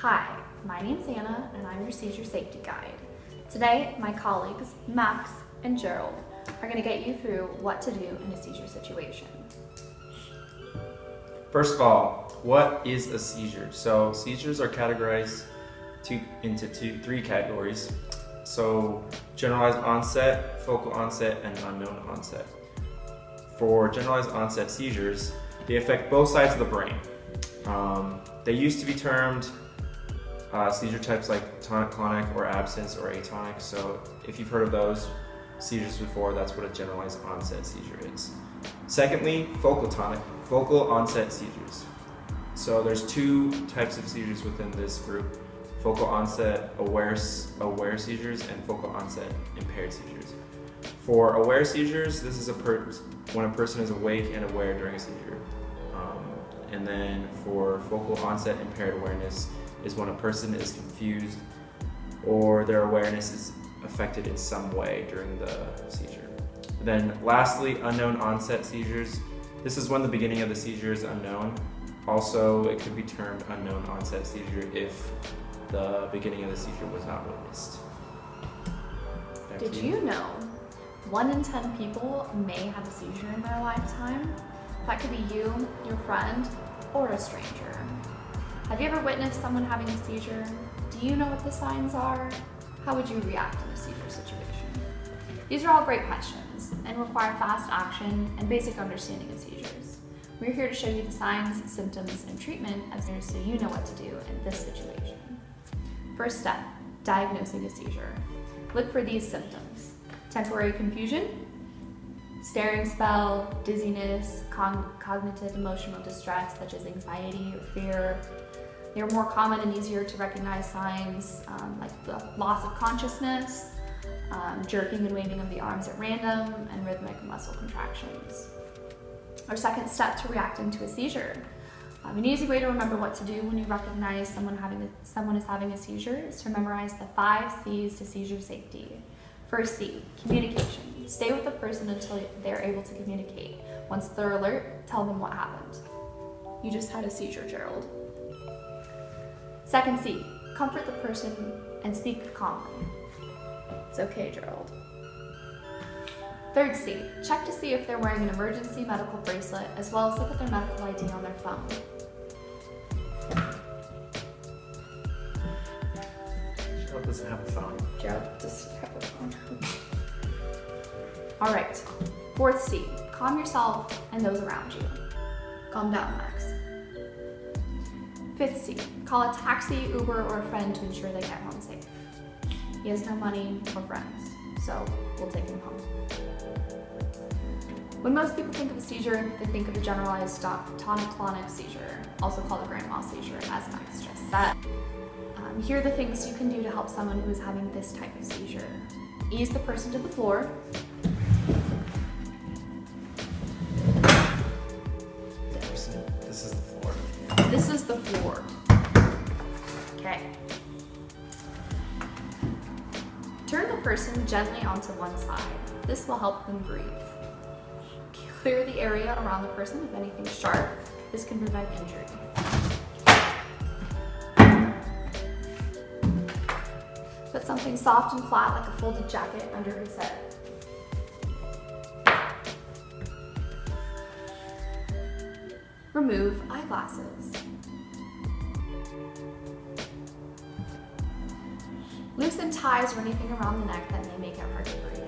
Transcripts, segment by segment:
Hi, my name's Anna and I'm your Seizure Safety Guide. Today, my colleagues, Max and Gerald, are going to get you through what to do in a seizure situation. First of all, what is a seizure? So seizures are categorized into three categories. So generalized onset, focal onset, and unknown onset. For generalized onset seizures, they affect both sides of the brain. They used to be termed seizure types like tonic-clonic or absence or atonic. So if you've heard of those seizures before, that's what a generalized onset seizure is. Secondly, focal onset seizures. So there's two types of seizures within this group: focal onset aware seizures and focal onset impaired seizures. For aware seizures, this is when a person is awake and aware during a seizure. And then for focal onset impaired awareness is when a person is confused or their awareness is affected in some way during the seizure. Then lastly, unknown onset seizures. This is when the beginning of the seizure is unknown. Also, it could be termed unknown onset seizure if the beginning of the seizure was not witnessed. Did you know 1 in 10 people may have a seizure in their lifetime? That could be you, your friend, or a stranger. Have you ever witnessed someone having a seizure? Do you know what the signs are? How would you react in a seizure situation? These are all great questions and require fast action and basic understanding of seizures. We're here to show you the signs, symptoms, and treatment of seizures so you know what to do in this situation. First step, diagnosing a seizure. Look for these symptoms: temporary confusion, staring spell, dizziness, cognitive emotional distress such as anxiety or fear. They are more common and easier to recognize signs like the loss of consciousness, jerking and waving of the arms at random, and rhythmic muscle contractions. Our second step to reacting to a seizure. An easy way to remember what to do when you recognize someone is having a seizure is to memorize the 5 C's to seizure safety. First C, communication. Stay with the person until they're able to communicate. Once they're alert, tell them what happened. You just had a seizure, Gerald. Second C, comfort the person and speak calmly. It's okay, Gerald. Third C, check to see if they're wearing an emergency medical bracelet, as well as look at their medical ID on their phone. Gerald doesn't have a phone. Gerald doesn't have a phone. All right, fourth C, calm yourself and those around you. Calm down, Max. Fifth C, call a taxi, Uber, or a friend to ensure they get home safe. He has no money or friends, so we'll take him home. When most people think of a seizure, they think of a generalized tonic-clonic seizure, also called a grand mal seizure, as Max just said. Here are the things you can do to help someone who is having this type of seizure. Ease the person to the floor. This is the floor. This is the floor. Okay. Turn the person gently onto one side. This will help them breathe. Clear the area around the person of anything sharp. This can prevent injury. Put something soft and flat like a folded jacket under his head. Remove eyeglasses. Loosen ties or anything around the neck that may make it hard to breathe.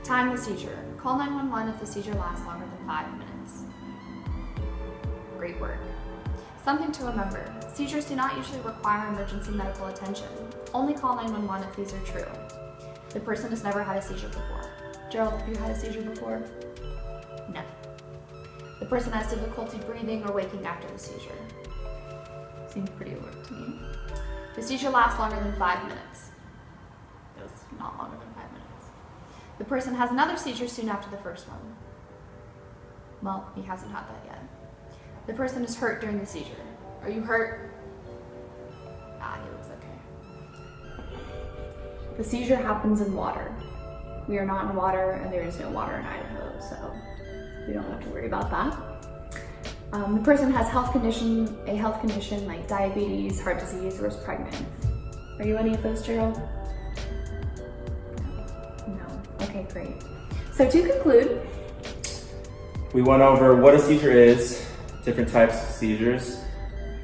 Time the seizure. Call 911 if the seizure lasts longer than 5 minutes. Great work. Something to remember, seizures do not usually require emergency medical attention. Only call 911 if these are true. The person has never had a seizure before. Gerald, have you had a seizure before? No. The person has difficulty breathing or waking after the seizure. Seems pretty alert to me. The seizure lasts longer than 5 minutes. It's not longer than 5 minutes. The person has another seizure soon after the first one. Well, he hasn't had that yet. The person is hurt during the seizure. Are you hurt? He looks okay. The seizure happens in water. We are not in water, and there is no water in Idaho, so we don't have to worry about that. The person has a health condition like diabetes, heart disease, or is pregnant. Are you any of those, Gerald? No. Okay, great. So to conclude, we went over what a seizure is, different types of seizures,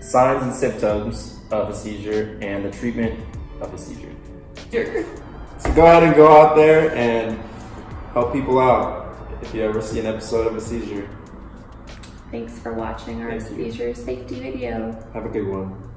signs and symptoms of a seizure, and the treatment of a seizure. So go ahead and go out there and help people out if you ever see an episode of a seizure. thanks for watching our Thank you. Seizure Safety video. Have a good one.